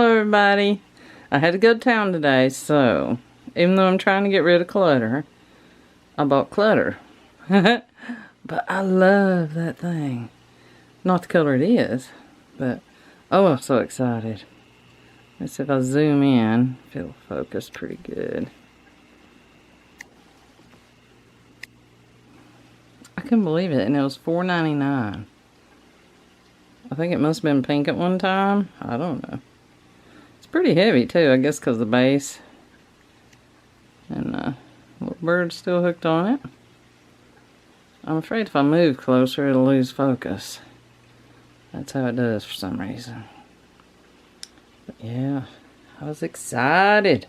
Hello everybody. I had to go to town today, so even though I'm trying to get rid of clutter, I bought clutter. But I love that thing. Not the color it is, but oh, I'm so excited. Let's see if I zoom in, if it'll focus pretty good. I couldn't believe it, and it was $4.99. I think it must have been pink at one time. I don't know. It's pretty heavy too, I guess because of the base. And little bird's still hooked on it. I'm afraid if I move closer it'll lose focus. That's how it does for some reason. But yeah, I was excited.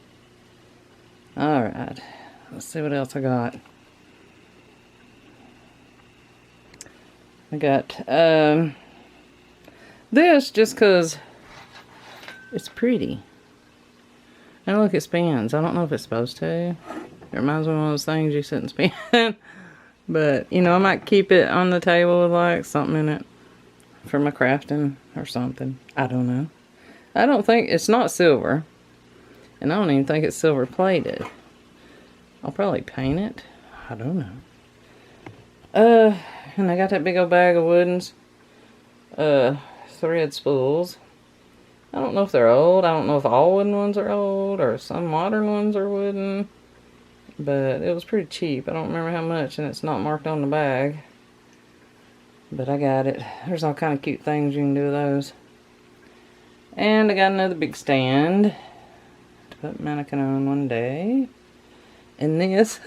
Alright, let's see what else I got. I got this just because it's pretty. And look, it spins. I don't know if it's supposed to. It reminds me of one of those things you sit and spin. But, you know, I might keep it on the table with like something in it for my crafting or something. I don't know. I don't think, it's not silver. And I don't even think it's silver plated. I'll probably paint it. I don't know. And I got that big old bag of woodens. Thread spools. I don't know if they're old. I don't know if all wooden ones are old or some modern ones are wooden. But it was pretty cheap. I don't remember how much, and it's not marked on the bag. But I got it. There's all kind of cute things you can do with those. And I got another big stand to put mannequin on one day. And this.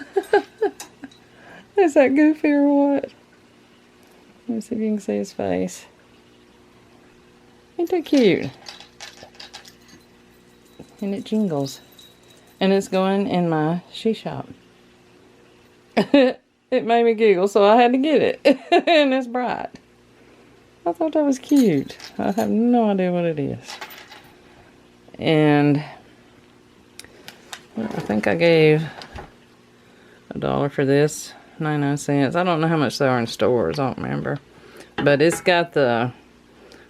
Is that goofy or what? Let me see if you can see his face. Ain't that cute? And it jingles. And it's going in my shoe shop. It made me giggle, so I had to get it. And it's bright. I thought that was cute. I have no idea what it is. And I think I gave $1 for this. 99 cents. I don't know how much they are in stores. I don't remember. But it's got the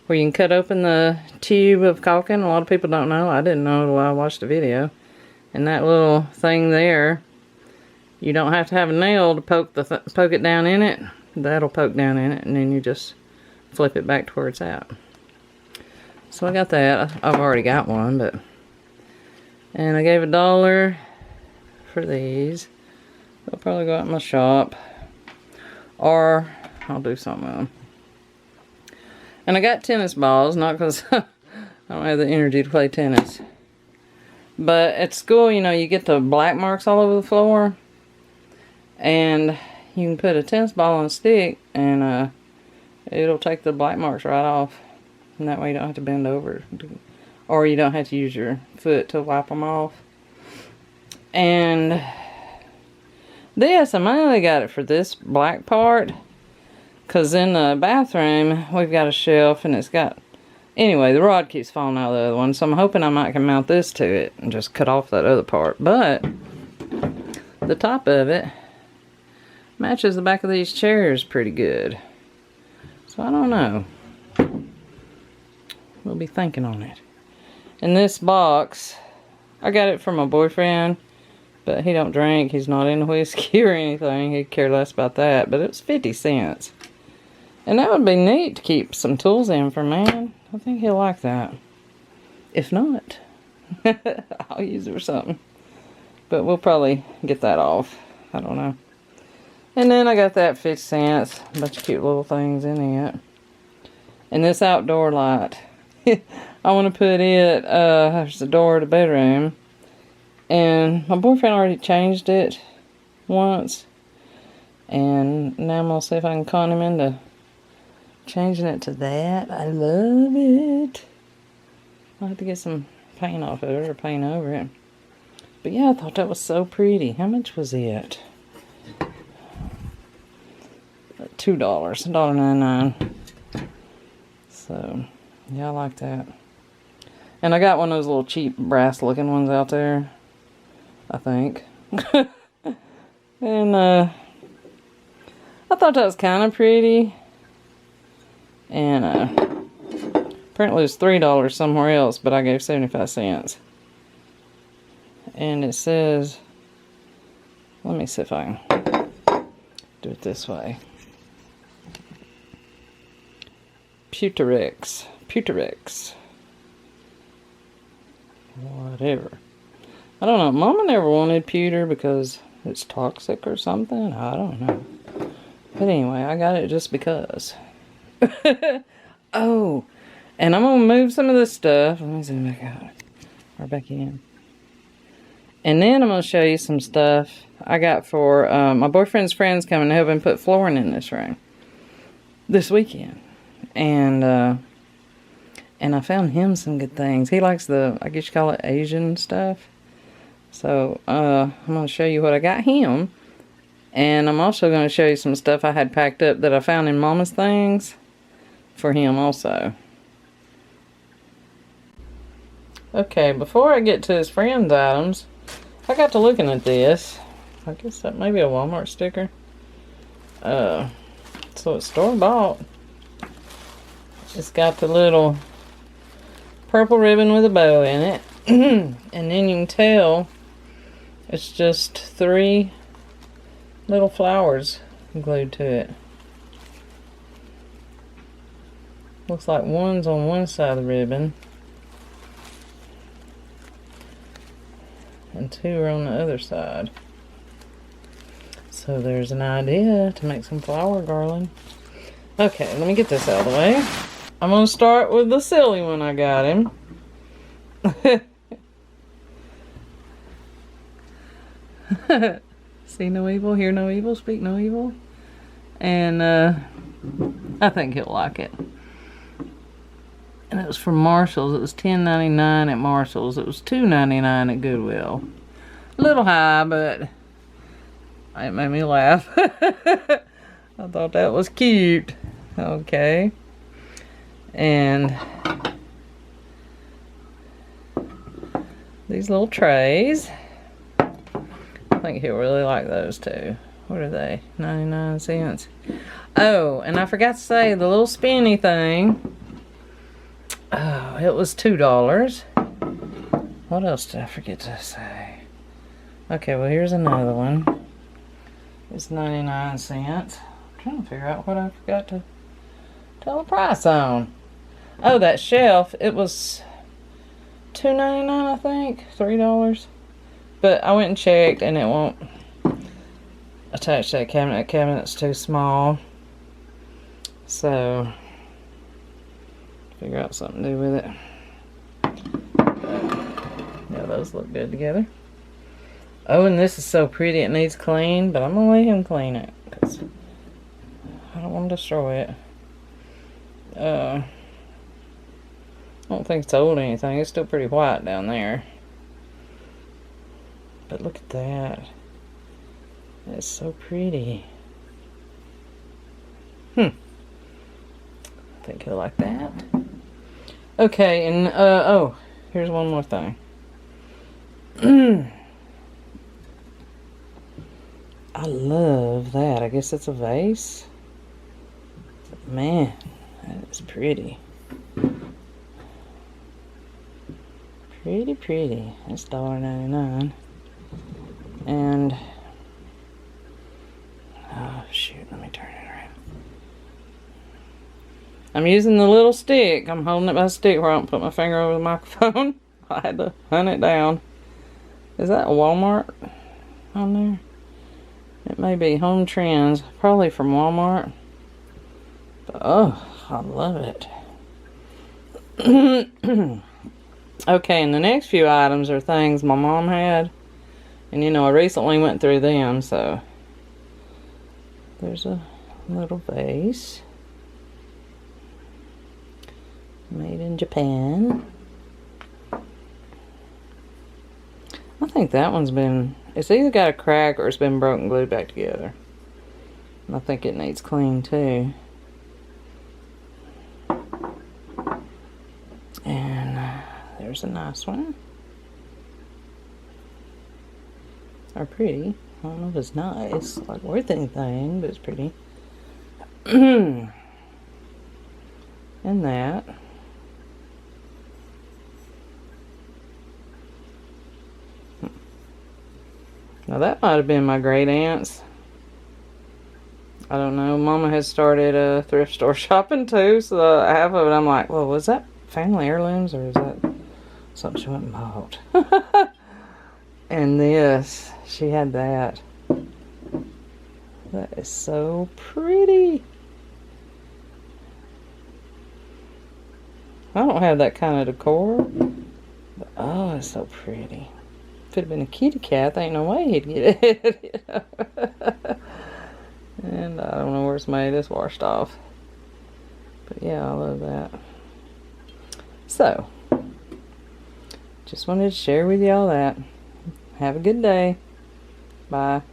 where you can cut open the tube of caulking. A lot of people don't know. I didn't know until I watched the video. And that little thing there, you don't have to have a nail to poke it down in it. That'll poke down in it, and then you just flip it back to where it's at. So I got that. I've already got one, but and I gave $1 for these. They'll probably go out in my shop, or I'll do something with them. And I got tennis balls, not because I don't have the energy to play tennis. But at school, you know, you get the black marks all over the floor. And you can put a tennis ball on a stick, and it'll take the black marks right off. And that way you don't have to bend over. Or you don't have to use your foot to wipe them off. And this, I mainly got it for this black part. Because in the bathroom, we've got a shelf, and it's got... Anyway, the rod keeps falling out of the other one, so I'm hoping I might can mount this to it and just cut off that other part. But the top of it matches the back of these chairs pretty good. So I don't know. We'll be thinking on it. And this box, I got it from my boyfriend, but he don't drink. He's not into whiskey or anything. He'd care less about that. But it was 50 cents. And that would be neat to keep some tools in for man. I think he'll like that. If not, I'll use it for something. But we'll probably get that off. I don't know. And then I got that 50 cents. A bunch of cute little things in it. And this outdoor light. I want to put it, there's the door to the bedroom. And my boyfriend already changed it once. And now I'm going to see if I can con him into changing it to that. I love it. I'll have to get some paint off of it or paint over it. But yeah, I thought that was so pretty. How much was it? $2. $1.99. So, yeah, I like that. And I got one of those little cheap brass looking ones out there. I think. And I thought that was kind of pretty. And Apparently it's $3 somewhere else, but I gave 75 cents. And it says, let me see if I can do it this way. Puterex. Whatever. I don't know. Mama never wanted pewter because it's toxic or something. I don't know. But anyway, I got it just because. Oh, and I'm going to move some of this stuff. Let me zoom back out. Or back in. And then I'm going to show you some stuff I got for my boyfriend's friends coming to help him put flooring in this room this weekend. And I found him some good things. He likes the, I guess you call it Asian stuff. So I'm going to show you what I got him. And I'm also going to show you some stuff I had packed up that I found in Mama's things for him also. Okay, before I get to his friend's items, I got to looking at this. I guess that may be a Walmart sticker. So it's store-bought. It's got the little purple ribbon with a bow in it. And then you can tell it's just 3 little flowers glued to it. Looks like one's on one side of the ribbon and 2 are on the other side. So there's an idea to make some flower garland. Okay, let me get this out of the way. I'm going to start with the silly one I got him. See no evil, hear no evil, speak no evil. And I think he'll like it. And it was from Marshall's. It was $10.99 at Marshall's. It was $2.99 at Goodwill. A little high, but it made me laugh. I thought that was cute. Okay. And these little trays. I think he'll really like those too. What are they? 99 cents. Oh, and I forgot to say the little spinny thing. Oh, it was $2. What else did I forget to say? Okay, well here's another one. It's 99 cents. I'm trying to figure out what I forgot to tell the price on. Oh, that shelf, it was $2.99, I think. $3. But I went and checked and it won't attach to that cabinet. That cabinet's too small. So figure out something to do with it. But, yeah, those look good together. Oh, and this is so pretty. It needs clean, but I'm gonna let him clean it because I don't want to destroy it. I don't think it's old or anything. It's still pretty white down there. But look at that. It's so pretty. I think he'll like that. Okay, and oh, here's one more thing. I love that. I guess it's a vase. Man, that is pretty. Pretty. It's $1.99. And oh shoot, let me turn it around. I'm using the little stick. I'm holding it by the stick where I don't put my finger over the microphone. I had to hunt it down. Is that a Walmart on there? It may be Home Trends. Probably from Walmart. But, oh, I love it. Okay, and the next few items are things my mom had. And you know, I recently went through them, so there's a little vase. Made in Japan. I think that one's been, it's either got a crack or it's been broken glued back together. And I think it needs clean too. And there's a nice one. Or pretty. I don't know if it's nice, like worth anything, but it's pretty. And that. Now that might have been my great aunt's. I don't know. Mama has started a thrift store shopping too, so half of it I'm like, well, was that family heirlooms or is that something she went and bought? And this, she had that. That is so pretty. I don't have that kind of decor. But, oh, it's so pretty. If it had been a kitty cat, there ain't no way he'd get it. You know? And I don't know where it's made. It's washed off. But yeah, I love that. So, just wanted to share with y'all that. Have a good day. Bye.